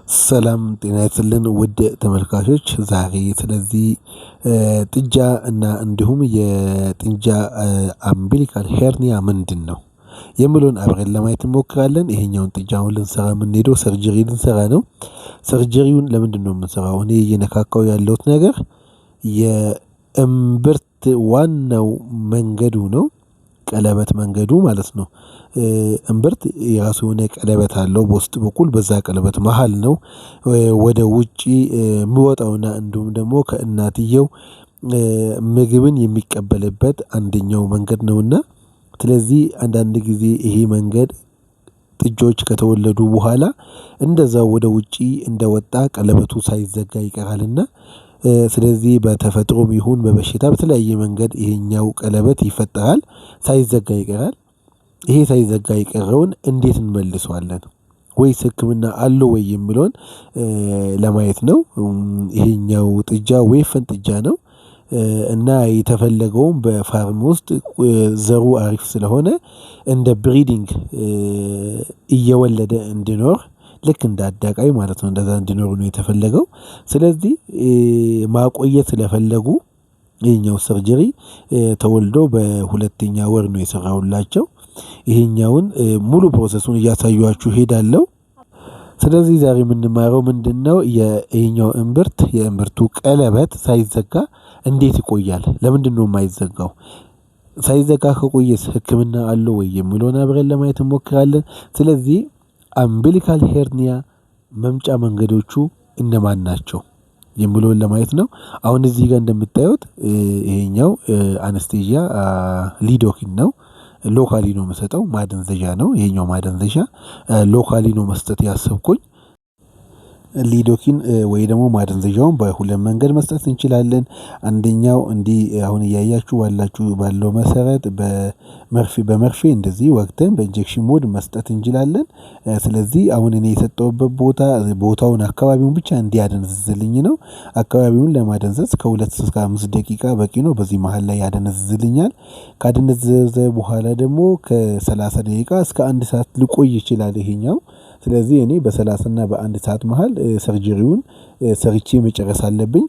ሰላም ጤና ይስጥልን ውድ ተመልካቾች ዛሬ ስለዚህ ጥጃ እና እንዲሁም የጥጃ አምቢሊካል ሄርኒያ ምንድነው የሚለውን አብረን ለማየት እንሞክራለን። ይሄኛውን ጥጃውን ልንሰራ የምንሄደው ሰርጀሪ ልንሰራ ነው። ሰርጀሪውን ለምንድነው የምንሰራው? እኔ እየነካካው ያለሁት ነገር የእምብርት ዋናው መንገዱ ነው። ቀለበት መንገዱ ማለት ነው። እምብርት የራሱ የሆነ ቀለበት አለው በውስጥ በኩል በዛ ቀለበት መሃል ነው ወደ ውጪ የሚወጣውና እንዲሁም ደግሞ ከእናትየው ምግብን የሚቀበልበት አንደኛው መንገድ ነውና። ስለዚህ አንዳንድ ጊዜ ይሄ መንገድ ጥጆች ከተወለዱ በኋላ እንደዛው ወደ ውጪ እንደወጣ ቀለበቱ ሳይዘጋ ይቀራልና። ስለዚህ በተፈጥሮም ይሁን በበሽታ በተለያየ መንገድ ይሄኛው ቀለበት ይፈጠራል፣ ሳይዘጋ ይቀራል። ይሄ ሳይዘጋ የቀረውን እንዴት እንመልሰዋለን? ወይስ ህክምና አለው ወይ የሚለውን ለማየት ነው። ይሄኛው ጥጃ ወይፈን ጥጃ ነው። እና የተፈለገውም በፋርም ውስጥ ዘሩ አሪፍ ስለሆነ እንደ ብሪዲንግ እየወለደ እንዲኖር ልክ እንደ አዳቃይ ማለት ነው እንደዛ እንዲኖር ነው የተፈለገው። ስለዚህ ማቆየት ስለፈለጉ ይሄኛው ሰርጀሪ ተወልዶ በሁለተኛ ወር ነው የሰራሁላቸው። ይሄኛውን ሙሉ ፕሮሰሱን እያሳየኋችሁ እሄዳለሁ። ስለዚህ ዛሬ የምንማረው ምንድነው? ይሄኛው እምብርት የእምብርቱ ቀለበት ሳይዘጋ እንዴት ይቆያል? ለምንድነው የማይዘጋው? ሳይዘጋ ከቆየስ ህክምና አለው ወይ የሚለውን አብረን ለማየት እንሞክራለን። ስለዚህ አምቢሊካል ሄርኒያ መምጫ መንገዶቹ እነማን ናቸው የሚለውን ለማየት ነው። አሁን እዚህ ጋር እንደምታዩት ይሄኛው አነስቴዥያ ሊዶኪን ነው። ሎካሊ ነው የምሰጠው፣ ማደንዘዣ ነው ይሄኛው ማደንዘዣ። ሎካሊ ነው መስጠት ያሰብኩኝ። ሊዶኪን ወይ ደግሞ ማደንዘዣውን በሁለት መንገድ መስጠት እንችላለን። አንደኛው እንዲህ አሁን እያያችሁ ባለው መሰረት በመርፌ እንደዚህ ወግተን በኢንጀክሽን ሞድ መስጠት እንችላለን። ስለዚህ አሁን እኔ የሰጠሁበት ቦታውን አካባቢውን ብቻ እንዲያደነዝዝልኝ ነው። አካባቢውን ለማደንዘዝ ከ2 እስከ 5 ደቂቃ በቂ ነው። በዚህ መሃል ላይ ያደነዝዝልኛል። ካደነዘዘ በኋላ ደግሞ ከ30 ደቂቃ እስከ 1 ሰዓት ሊቆይ ይችላል ይሄኛው። ስለዚህ እኔ በ30 እና በ1 ሰዓት መሃል ሰርጀሪውን ሰርቼ መጨረስ አለብኝ።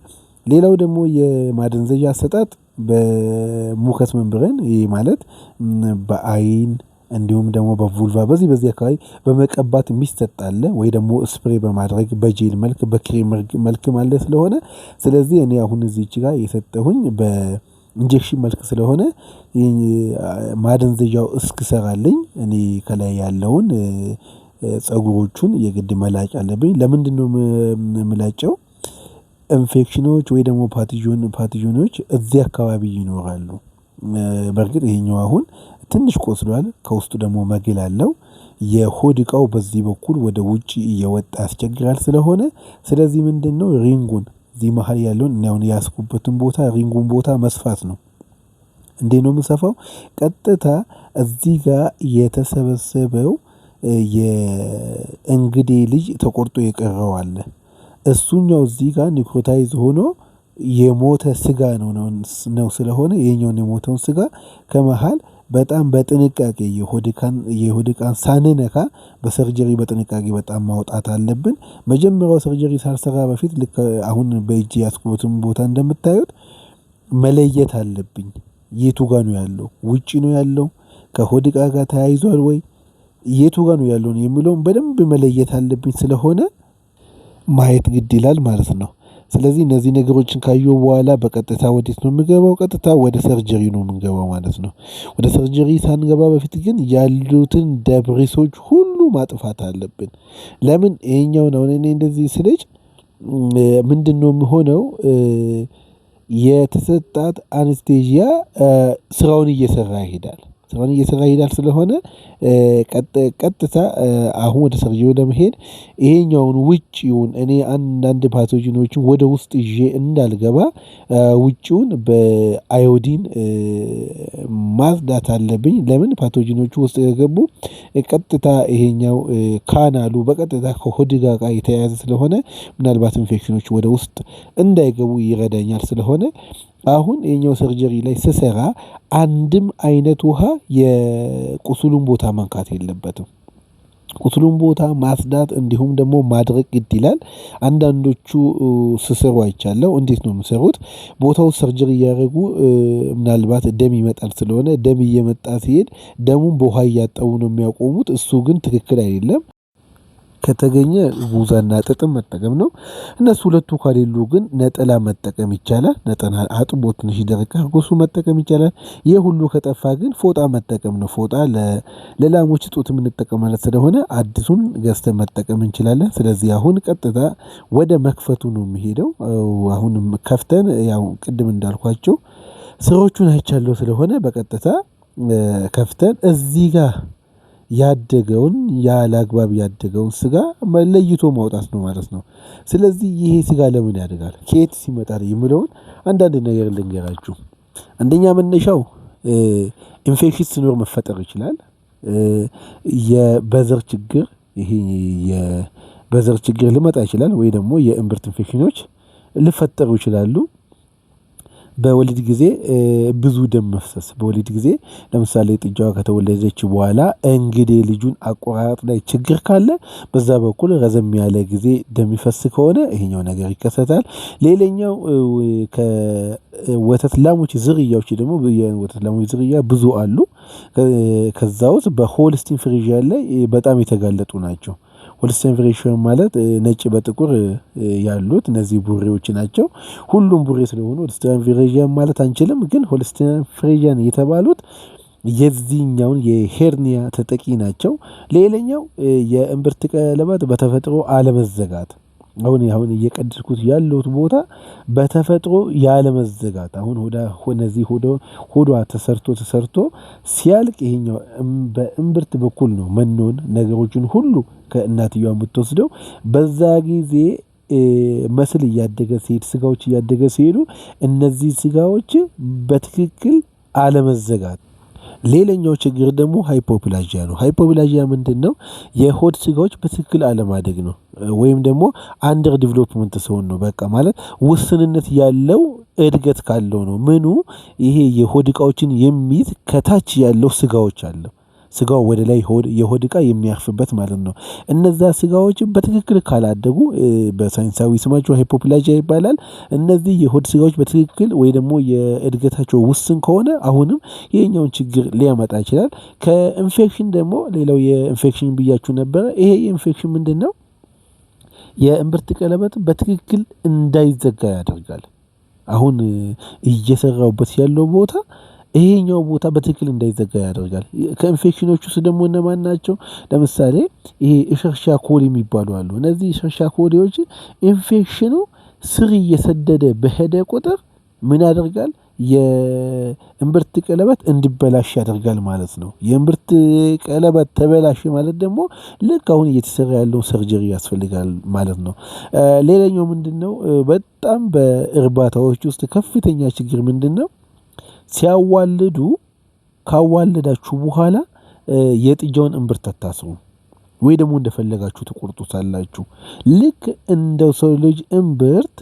ሌላው ደግሞ የማደንዘዣ አሰጣጥ በሙከስ መንብረን ይሄ ማለት በአይን እንዲሁም ደግሞ በvulva በዚህ አካባቢ በመቀባት የሚሰጥ አለ፣ ወይ ደግሞ ስፕሬይ በማድረግ በጄል መልክ በክሬም መልክ ማለት ስለሆነ ስለዚህ እኔ አሁን እዚህች ጋር የሰጠሁኝ በኢንጀክሽን መልክ ስለሆነ ማደንዘዣው እስክሰራልኝ እኔ ከላይ ያለውን ፀጉሮቹን የግድ መላጭ አለብኝ። ለምንድነው የምላጨው? ኢንፌክሽኖች ወይ ደግሞ ፓቶጀኖች እዚህ አካባቢ ይኖራሉ። በርግጥ ይሄኛው አሁን ትንሽ ቆስሏል፣ ከውስጡ ደግሞ መግል አለው። የሆድ እቃው በዚህ በኩል ወደ ውጪ እየወጣ ያስቸግራል ስለሆነ ስለዚህ ምንድነው ሪንጉን እዚህ መሃል ያለውን እኔ አሁን ያስኩበትን ቦታ ሪንጉን ቦታ መስፋት ነው። እንዴት ነው የምሰፋው? ቀጥታ እዚህ ጋር የተሰበሰበው የእንግዴ ልጅ ተቆርጦ የቀረው አለ። እሱኛው እዚህ ጋር ኒክሮታይዝ ሆኖ የሞተ ስጋ ነው ስለሆነ ይሄኛውን የሞተውን ስጋ ከመሃል በጣም በጥንቃቄ የሆድ ዕቃን ሳንነካ በሰርጀሪ በጥንቃቄ በጣም ማውጣት አለብን። መጀመሪያው ሰርጀሪ ሳልሰራ በፊት ልክ አሁን በእጄ ያስኩበትን ቦታ እንደምታዩት መለየት አለብኝ። የቱ ጋር ነው ያለው? ውጪ ነው ያለው? ከሆድ ዕቃ ጋር ተያይዟል ወይ? የቱ ጋር ነው ያለው የሚለውን በደንብ መለየት አለብኝ ስለሆነ ማየት ግድ ይላል ማለት ነው። ስለዚህ እነዚህ ነገሮችን ካየሁ በኋላ በቀጥታ ወዴት ነው የምገባው? ቀጥታ ወደ ሰርጀሪ ነው የምንገባው ማለት ነው። ወደ ሰርጀሪ ሳንገባ በፊት ግን ያሉትን ደብሪሶች ሁሉ ማጥፋት አለብን። ለምን ይሄኛውን አሁን እኔ እንደዚህ ስለጭ ምንድነው የሚሆነው? የተሰጣት አነስቴዥያ ስራውን እየሰራ ይሄዳል ስለሆነ ቀጥታ አሁን ወደ ሰርጀሪው ለመሄድ ይሄኛውን ውጪውን እኔ አንዳንድ ፓቶጂኖችን ወደ ውስጥ ይዤ እንዳልገባ ውጪውን በአዮዲን ማጽዳት አለብኝ። ለምን ፓቶጂኖቹ ውስጥ የገቡ ቀጥታ ይሄኛው ካናሉ በቀጥታ ከሆድ ጋር የተያያዘ ስለሆነ ምናልባት ኢንፌክሽኖች ወደ ውስጥ እንዳይገቡ ይረዳኛል። ስለሆነ አሁን ይሄኛው ሰርጀሪ ላይ ስሰራ አንድም አይነት ውሃ የቁስሉን ቦታ መንካት የለበትም። ቁስሉን ቦታ ማጽዳት እንዲሁም ደግሞ ማድረቅ ግድ ይላል። አንዳንዶቹ ስሰሩ አይቻለሁ። እንዴት ነው የሚሰሩት? ቦታው ሰርጀሪ እያደረጉ ምናልባት ደም ይመጣል ስለሆነ ደም እየመጣ ሲሄድ ደሙን በውሃ እያጠቡ ነው የሚያቆሙት። እሱ ግን ትክክል አይደለም። ከተገኘ ጉዛና ጥጥም መጠቀም ነው። እነሱ ሁለቱ ከሌሉ ግን ነጠላ መጠቀም ይቻላል። ነጠላ አጥቦ ትንሽ ደረቅ አድርጎ እሱ መጠቀም ይቻላል። ይህ ሁሉ ከጠፋ ግን ፎጣ መጠቀም ነው። ፎጣ ለላሞች ጡት የምንጠቀማለት ስለሆነ አዲሱን ገዝተን መጠቀም እንችላለን። ስለዚህ አሁን ቀጥታ ወደ መክፈቱ ነው የሚሄደው። አሁንም ከፍተን ያው ቅድም እንዳልኳቸው ስራዎቹን አይቻለሁ ስለሆነ በቀጥታ ከፍተን እዚህ ጋር ያደገውን ያላግባብ ያደገውን ስጋ ለይቶ ማውጣት ነው ማለት ነው። ስለዚህ ይሄ ስጋ ለምን ያድጋል? ከየት ሲመጣል? የሚለውን አንዳንድ ነገር ልንገራችሁ። አንደኛ መነሻው ኢንፌክሽን ሲኖር መፈጠር ይችላል። የበዘር ችግር ይሄ የበዘር ችግር ሊመጣ ይችላል ወይ ደግሞ የእምብርት ኢንፌክሽኖች ሊፈጠሩ ይችላሉ። በወሊድ ጊዜ ብዙ ደም መፍሰስ በወሊድ ጊዜ ለምሳሌ ጥጃዋ ከተወለደች በኋላ እንግዲህ ልጁን አቆራረጥ ላይ ችግር ካለ በዛ በኩል ረዘም ያለ ጊዜ ደም ይፈስ ከሆነ ይሄኛው ነገር ይከሰታል። ሌላኛው ከወተት ላሞች ዝርያዎች ደግሞ የወተት ላሞች ዝርያ ብዙ አሉ። ከዛ ውስጥ በሆልስቲን ፍሪዥያን ላይ በጣም የተጋለጡ ናቸው። ሆልስቲን ፍሪዥያን ማለት ነጭ በጥቁር ያሉት እነዚህ ቡሬዎች ናቸው። ሁሉም ቡሬ ስለሆኑ ሆልስቲን ፍሪዥያን ማለት አንችልም። ግን ሆልስቲን ፍሪዥያን የተባሉት የዚህኛውን የሄርኒያ ተጠቂ ናቸው። ሌላኛው የእምብርት ቀለበት በተፈጥሮ አለመዘጋት አሁን እየቀደስኩት ያለሁት ቦታ በተፈጥሮ ያለመዘጋት አሁን ሆዷ ተሰርቶ ሲያልቅ ይሄኛው በእምብርት በኩል ነው መኖን ነገሮችን ሁሉ ከእናትየዋ የምትወስደው። በዛ ጊዜ መስል እያደገ ሲሄድ ስጋዎች እያደገ ሲሄዱ እነዚህ ስጋዎች በትክክል አለመዘጋት። ሌላኛው ችግር ደግሞ ሃይፖፕላጂያ ነው። ሃይፖፕላጂያ ምንድነው? የሆድ ስጋዎች በትክክል አለማደግ ነው። ወይም ደግሞ አንደር ዲቨሎፕመንት ሲሆን ነው። በቃ ማለት ውስንነት ያለው እድገት ካለው ነው። ምኑ ይሄ የሆድ ዕቃዎችን የሚይዝ ከታች ያለው ስጋዎች አለው። ስጋው ወደ ላይ የሆድ ዕቃ የሚያርፍበት ማለት ነው። እነዛ ስጋዎችን በትክክል ካላደጉ በሳይንሳዊ ስማቸው ሃይፖፕላጂያ ይባላል። እነዚህ የሆድ ስጋዎች በትክክል ወይ ደግሞ የእድገታቸው ውስን ከሆነ አሁንም ይሄኛውን ችግር ሊያመጣ ይችላል። ከኢንፌክሽን ደግሞ ሌላው የኢንፌክሽን ብያችሁ ነበረ። ይሄ የኢንፌክሽን ምንድነው? የእምብርት ቀለበት በትክክል እንዳይዘጋ ያደርጋል። አሁን እየሰራሁበት ያለው ቦታ ይሄኛው ቦታ በትክክል እንዳይዘጋ ያደርጋል። ከኢንፌክሽኖች ውስጥ ደግሞ እነማን ናቸው? ለምሳሌ ይሄ እሸርሻ ኮሊ የሚባሉ አሉ። እነዚህ እሸርሻ ኮሊዎች ኢንፌክሽኑ ስር እየሰደደ በሄደ ቁጥር ምን ያደርጋል? የእምብርት ቀለበት እንዲበላሽ ያደርጋል ማለት ነው። የእምብርት ቀለበት ተበላሽ ማለት ደግሞ ልክ አሁን እየተሰራ ያለው ሰርጀሪ ያስፈልጋል ማለት ነው። ሌላኛው ምንድነው? በጣም በእርባታዎች ውስጥ ከፍተኛ ችግር ምንድነው? ሲያዋልዱ ካዋለዳችሁ በኋላ የጥጃውን እምብርት አታስሩ ወይ ደግሞ እንደፈለጋችሁ ትቆርጡታላችሁ። ልክ እንደ ሰው ልጅ እምብርት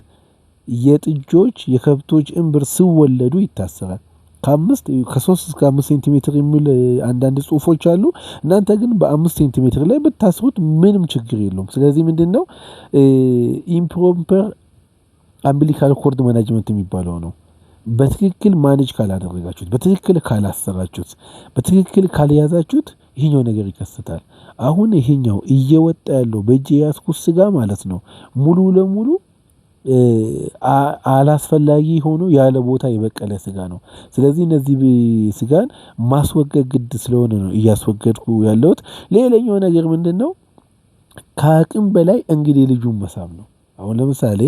የጥጆች የከብቶች እምብርት ሲወለዱ ይታሰራል። ከ3 እስከ 5 ሴንቲሜትር የሚል አንዳንድ ጽሁፎች አሉ። እናንተ ግን በ5 ሴንቲሜትር ላይ ብታስሩት ምንም ችግር የለውም። ስለዚህ ምንድነው? ኢምፕሮፐር አምቢሊካል ኮርድ ማኔጅመንት የሚባለው ነው። በትክክል ማኔጅ ካላደረጋችሁት፣ በትክክል ካላሰራችሁት፣ በትክክል ካልያዛችሁት ይሄኛው ነገር ይከሰታል። አሁን ይሄኛው እየወጣ ያለው በእጄ የያዝኩት ስጋ ማለት ነው ሙሉ ለሙሉ አላስፈላጊ ሆኖ ያለ ቦታ የበቀለ ስጋ ነው። ስለዚህ እነዚህ ስጋን ማስወገድ ግድ ስለሆነ ነው እያስወገድኩ ያለሁት። ሌላኛው ነገር ምንድነው? ከአቅም በላይ እንግዲህ ልጁን መሳብ ነው። አሁን ለምሳሌ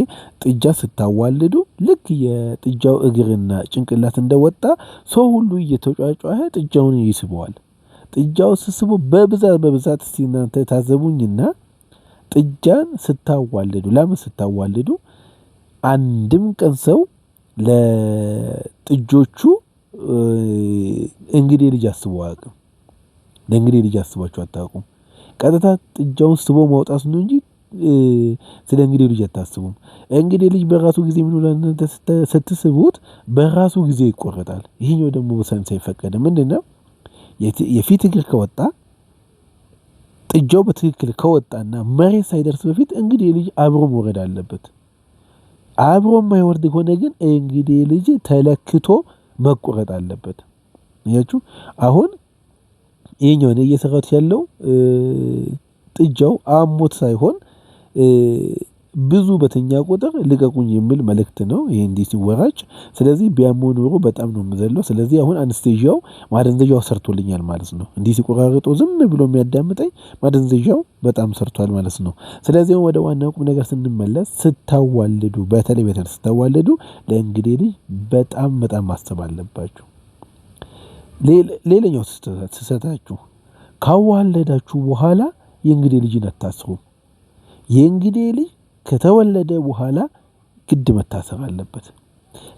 ጥጃ ስታዋልዱ ልክ የጥጃው እግርና ጭንቅላት እንደወጣ ሰው ሁሉ እየተጫጫኸ ጥጃውን ይስበዋል። ጥጃው ስስቡ በብዛት እስቲ እናንተ ታዘቡኝና ጥጃን ስታዋልዱ ለምን ስታዋልዱ አንድም ቀን ሰው ለጥጆቹ እንግዲህ ልጅ አስቦ አያውቅም። ለእንግዲህ ልጅ አስባችሁ አታውቁም። ቀጥታ ጥጃውን ስቦ ማውጣት ነው እንጂ ስለ እንግዲህ ልጅ አታስቡም። እንግዲህ ልጅ በራሱ ጊዜ ምን ሆነ ስትስቡት በራሱ ጊዜ ይቆረጣል። ይሄኛው ደግሞ በሳይንስ አይፈቀድም። ምንድነው? የፊት እግር ከወጣ ጥጃው በትክክል ከወጣና መሬት ሳይደርስ በፊት እንግዲህ ልጅ አብሮ መውረድ አለበት። አብሮ የማይወርድ ከሆነ ግን እንግዲህ ልጅ ተለክቶ መቆረጥ አለበት። አያችሁ አሁን ይሄኛው ነው እየሰራሁት ያለው ጥጃው አሞት ሳይሆን ብዙ በተኛ ቁጥር ልቀቁኝ የሚል መልእክት ነው ይሄ እንዲህ ሲወራጭ። ስለዚህ ቢያመው ኖሮ በጣም ነው የምዘለው። ስለዚህ አሁን አንስቴዥያው ማደንዘዣው ሰርቶልኛል ማለት ነው። እንዲህ ሲቆራርጦ ዝም ብሎ የሚያዳምጠኝ ማደንዘዣው በጣም ሰርቷል ማለት ነው። ስለዚህ ወደ ዋናው ቁም ነገር ስንመለስ ስታዋልዱ በተለይ ስታዋልዱ ለእንግዲህ ልጅ በጣም ማሰብ አለባችሁ። ሌላኛው ስህተታችሁ ካዋለዳችሁ በኋላ የእንግዲህ ልጅን አታስሩም። የእንግዲህ ልጅ ከተወለደ በኋላ ግድ መታሰር አለበት።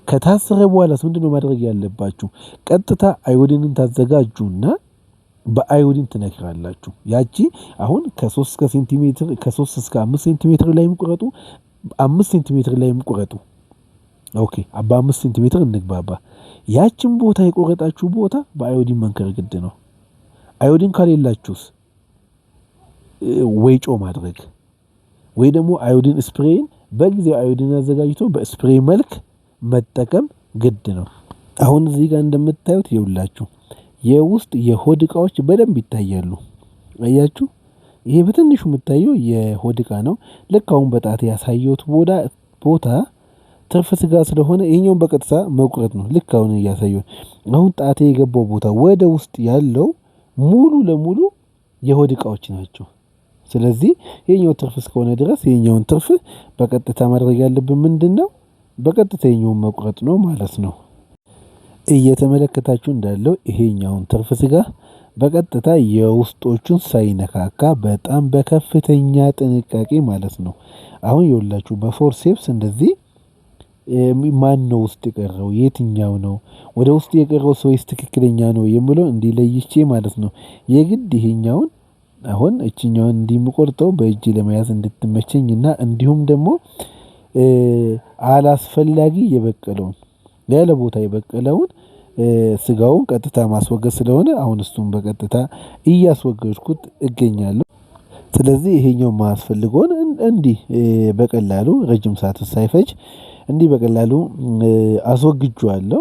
ከታሰረ በኋላ ምንድነው ማድረግ ያለባችሁ? ቀጥታ አዮዲንን ታዘጋጁና በአዮዲን ትነክራላችሁ። ያቺ አሁን ከ3 እስከ ሴንቲሜትር ከ3 እስከ 5 ሴንቲሜትር ላይም ቁረጡ፣ 5 ሴንቲሜትር ላይም ቁረጡ። ኦኬ በ5 ሴንቲሜትር እንግባባ። ያችን ቦታ የቆረጣችሁ ቦታ በአዮዲን መንከር ግድ ነው። አዮዲን ከሌላችሁስ ወይ ጮ ማድረግ ወይ ደግሞ አዮዲን ስፕሬይን በጊዜው አዮዲን አዘጋጅቶ በስፕሬይ መልክ መጠቀም ግድ ነው። አሁን እዚህ ጋር እንደምታዩት ይውላችሁ የውስጥ የሆድ ዕቃዎች በደንብ ይታያሉ። አያችሁ ይሄ በትንሹ የምታየው የሆድ ዕቃ ነው። ልክ አሁን በጣት ያሳየሁት ቦታ ትርፍ ስጋ ስለሆነ ይሄኛውን በቀጥታ መቁረጥ ነው። ልክ አሁን እያሳየሁ አሁን ጣቴ የገባው ቦታ ወደ ውስጥ ያለው ሙሉ ለሙሉ የሆድ ዕቃዎች ናቸው። ስለዚህ የኛው ትርፍ እስከሆነ ድረስ የኛውን ትርፍ በቀጥታ ማድረግ ያለብን ምንድነው? በቀጥታ የኛውን መቁረጥ ነው ማለት ነው። እየተመለከታችሁ እንዳለው ይሄኛውን ትርፍ ስጋ በቀጥታ የውስጦቹን ሳይነካካ በጣም በከፍተኛ ጥንቃቄ ማለት ነው። አሁን ይኸውላችሁ በፎርሴፕስ እንደዚህ ማነው ውስጥ የቀረው የትኛው ነው ወደ ውስጥ የቀረው ወይስ ትክክለኛ ነው የሚለው እንዲለይቼ ማለት ነው። የግድ ይሄኛውን አሁን እቺኛውን እንዲምቆርጠው በእጅ ለመያዝ እንድትመቸኝና እንዲሁም ደግሞ አላስፈላጊ የበቀለውን ያለ ቦታ የበቀለውን ስጋውን ቀጥታ ማስወገድ ስለሆነ አሁን እሱን በቀጥታ እያስወገድኩት እገኛለሁ። ስለዚህ ይሄኛው ማስፈልገውን እንዲህ በቀላሉ ረጅም ሰዓት ሳይፈጅ እንዲህ በቀላሉ አስወግጄዋለሁ።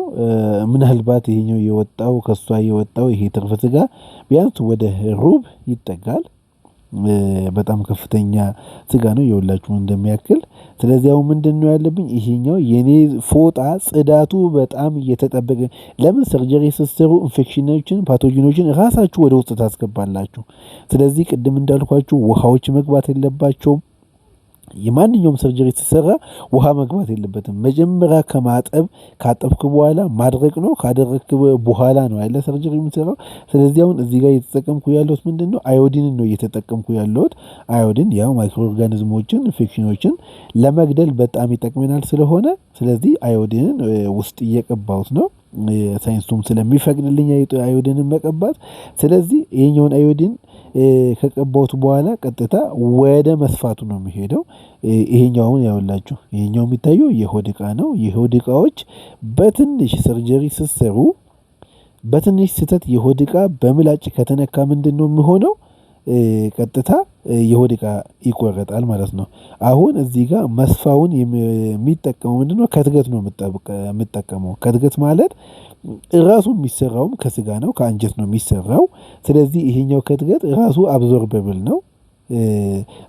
ምናልባት ይሄኛው የወጣው ከሷ የወጣው ይሄ ትርፍ ስጋ ቢያንስ ወደ ሩብ ይጠጋል። በጣም ከፍተኛ ስጋ ነው የሁላችሁ እንደሚያክል። ስለዚህ አሁን ምንድነው ያለብኝ ይሄኛው የኔ ፎጣ ጽዳቱ በጣም እየተጠበቀ ለምን ሰርጀሪ ስትሰሩ ኢንፌክሽኖችን ፓቶጂኖችን ራሳችሁ ወደ ውስጥ ታስገባላችሁ። ስለዚህ ቅድም እንዳልኳችሁ ውሃዎች መግባት የለባቸውም። የማንኛውም ሰርጀሪ ሲሰራ ውሃ መግባት የለበትም። መጀመሪያ ካጠብክ በኋላ ማድረቅ ነው። ካደረክ በኋላ ነው አይደል ሰርጀሪ የሚሰራው። ስለዚህ አሁን እዚህ ጋር እየተጠቀምኩ ያለሁት ምንድነው አዮዲንን ነው እየተጠቀምኩ ያለሁት። አዮዲን ያው ማይክሮ ኦርጋኒዝሞችን ኢንፌክሽኖችን ለመግደል በጣም ይጠቅመናል ስለሆነ ስለዚህ አዮዲንን ውስጥ እየቀባሁት ነው። ሳይንሱም ስለሚፈቅድልኝ አዮዲንን መቀባት። ስለዚህ ይሄኛውን አዮዲን ከቀባሁት በኋላ ቀጥታ ወደ መስፋቱ ነው የሚሄደው። ይሄኛውን ያውላችሁ ይሄኛው የሚታየው የሆድ ዕቃ ነው። የሆድ ዕቃዎች በትንሽ ሰርጀሪ ስትሰሩ በትንሽ ስህተት የሆድ ዕቃ በምላጭ ከተነካ ምንድነው የሚሆነው? ቀጥታ የሆድ ዕቃ ይቆረጣል ማለት ነው። አሁን እዚህ ጋር መስፋውን የሚጠቀመው ምንድነው? ከትገት ነው የምጠቀመው። ከትገት ማለት ራሱ የሚሰራውም ከስጋ ነው ከአንጀት ነው የሚሰራው። ስለዚህ ይሄኛው ከትገት ራሱ አብዞርበብል ነው።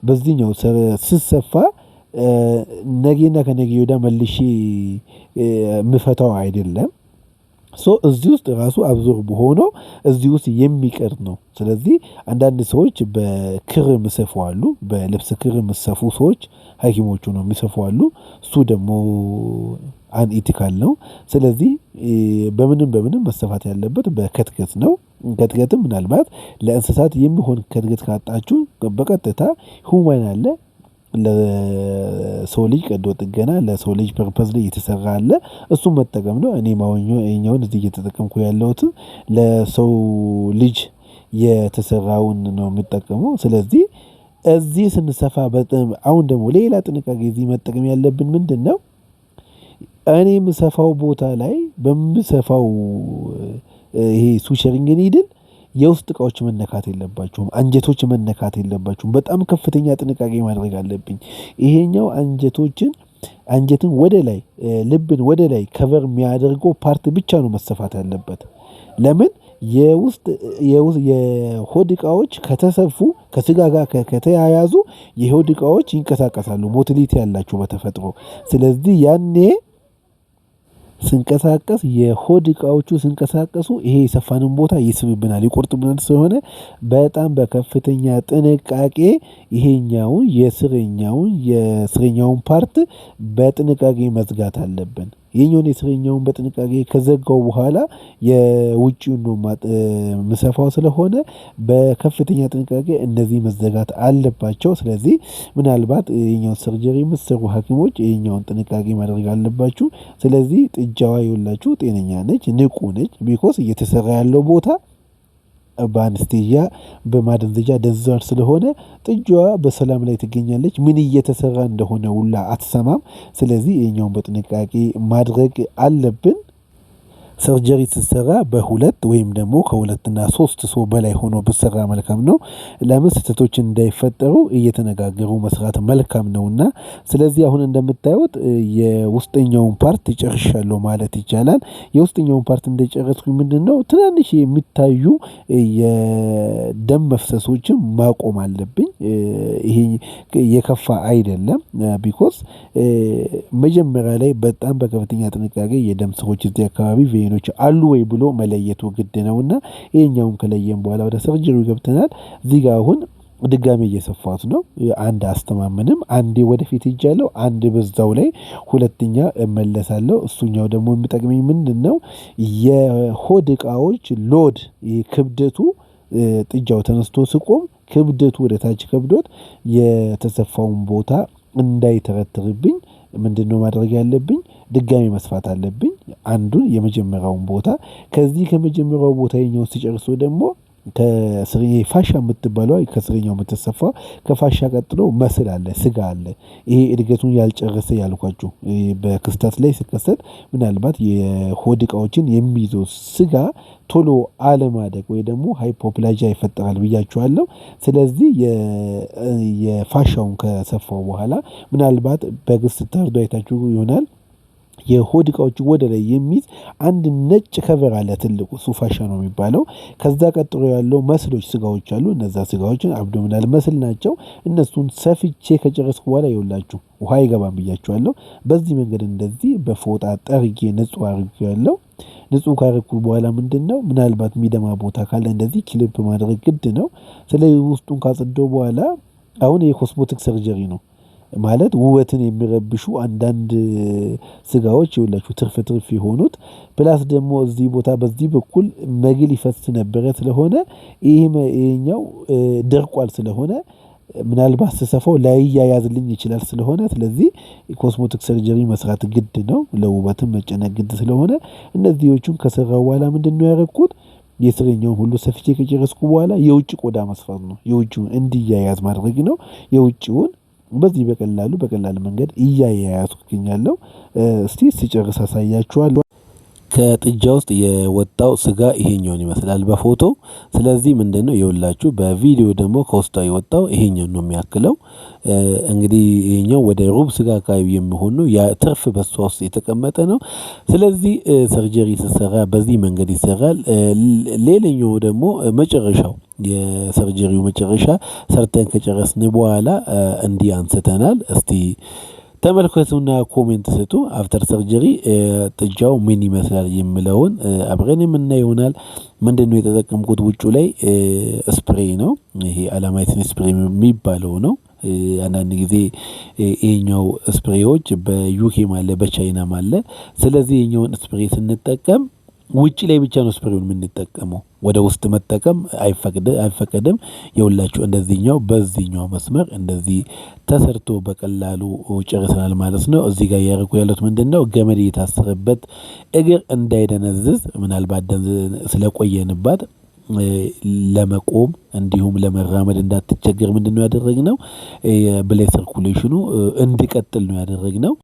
በዚህኛው ስሰፋ ነገና ከነገ ወዲያ መልሼ የምፈታው አይደለም። እዚህ ውስጥ ራሱ አብዞርብ ሆኖ እዚህ ውስጥ የሚቀር ነው። ስለዚህ አንዳንድ ሰዎች በክር የሚሰፉ አሉ። በልብስ ክር የሚሰፉ ሰዎች ሐኪሞቹ ነው የሚሰፉ አሉ። እሱ ደግሞ አንኢቲካል ነው። ስለዚህ በምንም መሰፋት ያለበት በከትከት ነው። ከትከትም ምናልባት ለእንስሳት የሚሆን ከትከት ካጣችሁ በቀጥታ ሁማን አለ። ለሰው ልጅ ቀዶ ጥገና ለሰው ልጅ ፐርፐዝ ላይ የተሰራ አለ። እሱን መጠቀም ነው። እኔ ማወኛውን እዚህ እየተጠቀምኩ ያለሁት ለሰው ልጅ የተሰራውን ነው የምጠቀመው። ስለዚህ እዚህ ስንሰፋ በጣም አሁን ደግሞ ሌላ ጥንቃቄ እዚህ መጠቀም ያለብን ምንድነው? እኔ የምሰፋው ቦታ ላይ በምሰፋው ይሄ ሱቸሪንግ ኒድል የውስጥ እቃዎች መነካት የለባቸውም። አንጀቶች መነካት የለባቸውም። በጣም ከፍተኛ ጥንቃቄ ማድረግ አለብኝ። ይሄኛው አንጀትን ወደ ላይ ልብን ወደ ላይ ከቨር የሚያደርገው ፓርት ብቻ ነው መሰፋት ያለበት። ለምን የሆድ እቃዎች ከተሰፉ ከስጋ ጋር ከተያያዙ የሆድ እቃዎች ይንቀሳቀሳሉ፣ ሞቲሊቲ ያላቸው በተፈጥሮ። ስለዚህ ያኔ ስንቀሳቀስ የሆድ እቃዎቹ ሲንቀሳቀሱ ይሄ የሰፋንን ቦታ ይስብብናል፣ ይቆርጥብናል። ስለሆነ በጣም በከፍተኛ ጥንቃቄ ይሄኛውን የስረኛውን ፓርት በጥንቃቄ መዝጋት አለብን። ይሄኛውን የስረኛውን በጥንቃቄ ከዘጋው በኋላ የውጪውን ነው ምሰፋው ስለሆነ በከፍተኛ ጥንቃቄ እነዚህ መዘጋት አለባቸው። ስለዚህ ምናልባት ይሄኛው ሰርጀሪ የምትሰሩ ሐኪሞች ይሄኛውን ጥንቃቄ ማድረግ አለባችሁ። ስለዚህ ጥጃዋ ይኸውላችሁ ጤነኛ ነች፣ ንቁ ነች። ቢኮዝ እየተሰራ ያለው ቦታ በአንስቴዥያ በማደንዘዣ ደንዝዟል ስለሆነ ጥጃዋ በሰላም ላይ ትገኛለች። ምን እየተሰራ እንደሆነ ሁላ አትሰማም። ስለዚህ ይሄኛውን በጥንቃቄ ማድረግ አለብን። ሰርጀሪ ስትሰራ በሁለት ወይም ደግሞ ከሁለትና ሶስት ሰው በላይ ሆኖ ብሰራ መልካም ነው። ለምን ስህተቶች እንዳይፈጠሩ እየተነጋገሩ መስራት መልካም ነውና። ስለዚህ አሁን እንደምታዩት የውስጠኛውን ፓርት ጨርሻለሁ ማለት ይቻላል። የውስጠኛውን ፓርት እንደጨረስኩኝ ምንድነው ትናንሽ የሚታዩ የደም መፍሰሶችን ማቆም አለብኝ። ይሄ የከፋ አይደለም። ቢኮዝ መጀመሪያ ላይ በጣም በከፍተኛ ጥንቃቄ የደም ስሮች እዚህ አካባቢ ቬኖች አሉ ወይ ብሎ መለየቱ ግድ ነውና ይሄኛውን ከለየን በኋላ ወደ ሰርጀሪው ገብተናል። እዚህ ጋር አሁን ድጋሜ እየሰፋት ነው። አንድ አስተማመንም አንዴ ወደፊት ሄጃለሁ፣ አንድ በዛው ላይ ሁለተኛ እመለሳለሁ። እሱኛው ደግሞ የሚጠቅመኝ ምንድነው የሆድ እቃዎች ሎድ ክብደቱ ጥጃው ተነስቶ ሲቆም ክብደቱ ወደ ታች ከብዶት የተሰፋውን ቦታ እንዳይተረትርብኝ ምንድነው ማድረግ ያለብኝ? ድጋሚ መስፋት አለብኝ። አንዱን የመጀመሪያውን ቦታ ከዚህ ከመጀመሪያው ቦታ የኛው ሲጨርሶ ደግሞ ከስርዬ ፋሻ የምትባለው ከስርኛው የምትሰፋው ከፋሻ ቀጥሎ መስል አለ፣ ስጋ አለ። ይሄ እድገቱን ያልጨረሰ ያልኳችሁ በክስተት ላይ ሲከሰት ምናልባት የሆድ እቃዎችን የሚይዘው ስጋ ቶሎ አለማደግ ወይ ደግሞ ሃይፖፕላጂያ ይፈጠራል ብያችኋለሁ። ስለዚህ የፋሻውን ከሰፋው በኋላ ምናልባት በግስ ታርዶ አይታችሁ ይሆናል የሆድ እቃዎች ወደ ላይ የሚይዝ አንድ ነጭ ከቨር አለ፣ ትልቁ እሱ ፋሻ ነው የሚባለው። ከዛ ቀጥሎ ያለው መስሎች ስጋዎች አሉ። እነዛ ስጋዎችን አብዶሚናል መስል ናቸው። እነሱን ሰፍቼ ከጨረስኩ በኋላ ይኸውላችሁ ውሃ አይገባም ብያችኋለሁ። በዚህ መንገድ እንደዚህ በፎጣ ጠርጌ ንጹህ አድርጌያለሁ። ንጹህ ካረኩ በኋላ ምንድነው ምናልባት የሚደማ ቦታ ካለ እንደዚህ ክሊፕ ማድረግ ግድ ነው። ስለዚህ ውስጡን ካጸዳው በኋላ አሁን የኮስሞቲክ ሰርጀሪ ነው ማለት ውበትን የሚረብሹ አንዳንድ ስጋዎች ይኸውላችሁ ትርፍ የሆኑት ፕላስ ደግሞ እዚህ ቦታ በዚህ በኩል መግል ይፈስ ነበረ። ስለሆነ ይሄኛው ደርቋል። ስለሆነ ምናልባት ስሰፋው ላይያያዝልኝ ይችላል። ስለዚህ ኮስሞቲክ ሰርጀሪ መስራት ግድ ነው። ለውበትም መጨነቅ ግድ ስለሆነ እነዚህዎቹን ከሰራው በኋላ ምንድነው ያደረኩት? የስረኛውን ሁሉ ሰፍቼ ከጨረስኩ በኋላ የውጭ ቆዳ መስፋት ነው። የውጭውን እንዲያያዝ ማድረግ ነው። የውጭውን በዚህ በቀላል መንገድ እያያያዝኩኛለሁ። እስቲ ሲጨርስ አሳያችኋለሁ። ከጥጃ ውስጥ የወጣው ስጋ ይሄኛውን ይመስላል በፎቶ። ስለዚህ ምንድነው ይኸውላችሁ በቪዲዮ ደግሞ ከውስጧ የወጣው ይሄኛውን ነው የሚያክለው። እንግዲህ ይሄኛው ወደ ሩብ ስጋ አካባቢ የሚሆን ነው። ያ ትርፍ በሷ ውስጥ የተቀመጠ ነው። ስለዚህ ሰርጀሪ ሲሰራ በዚህ መንገድ ይሰራል። ሌላኛው ደግሞ መጨረሻው የሰርጀሪው መጨረሻ ሰርተን ከጨረስን በኋላ እንዲህ አንስተናል። እስቲ ተመልከቱና ኮሜንት ስጡ። አፍተር ሰርጀሪ ጥጃው ምን ይመስላል የሚለውን አብረን የምናየው ይሆናል። ምንድነው የተጠቀምኩት? ውጩ ላይ ስፕሬይ ነው። ይሄ አላማይቲን ስፕሬይ የሚባለው ነው። አንዳንድ ጊዜ ይሄኛው ስፕሬዎች በዩኬም አለ በቻይናም አለ። ስለዚህ ይሄኛውን ስፕሬይ ስንጠቀም ውጪ ላይ ብቻ ነው ስፕሬውን የምንጠቀመው። ወደ ውስጥ መጠቀም አይፈቀድም። የሁላችሁ እንደዚህኛው በዚህኛው መስመር እንደዚህ ተሰርቶ በቀላሉ ጨርሰናል ማለት ነው። እዚህ ጋር ያደረኩ ያሉት ምንድነው ገመድ የታሰረበት እግር እንዳይደነዝዝ ምናልባት ስለቆየንባት ለመቆም እንዲሁም ለመራመድ እንዳትቸገር ምንድነው ያደረግነው? የብለድ ሰርኩሌሽኑ እንዲቀጥል ነው ያደረግነው።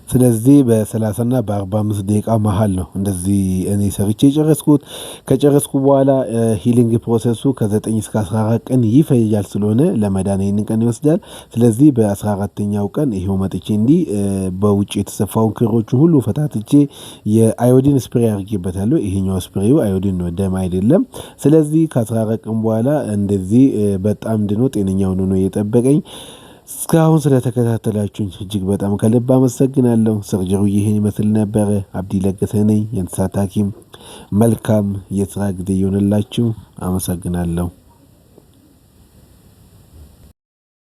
ስለዚህ በ30 እና በ45 ደቂቃ መሃል ነው እንደዚህ እኔ ሰርቼ የጨረስኩት። ከጨረስኩ በኋላ ሂሊንግ ፕሮሰሱ ከ9 እስከ 14 ቀን ይፈጃል ስለሆነ ለመዳን ይሄንን ቀን ይወስዳል። ስለዚህ በ14ኛው ቀን ይሄው መጥቼ እንዲህ በውጭ የተሰፋውን ክሮቹን ሁሉ ፈታትቼ የአዮዲን ስፕሬይ አድርጌበታለሁ። ይሄኛው ስፕሬው አዮዲን ነው፣ ደም አይደለም። ስለዚህ ከ14 ቀን በኋላ እንደዚህ በጣም ድኖ ጤነኛ ሆኖ ነው የጠበቀኝ። እስካሁን ስለተከታተላችሁኝ እጅግ በጣም ከልብ አመሰግናለሁ። ሰርጀሪው ይሄን ይመስል ነበረ። አብዲ ለገሰ ነኝ፣ የእንስሳት ሐኪም። መልካም የስራ ጊዜ ይሆንላችሁ። አመሰግናለሁ።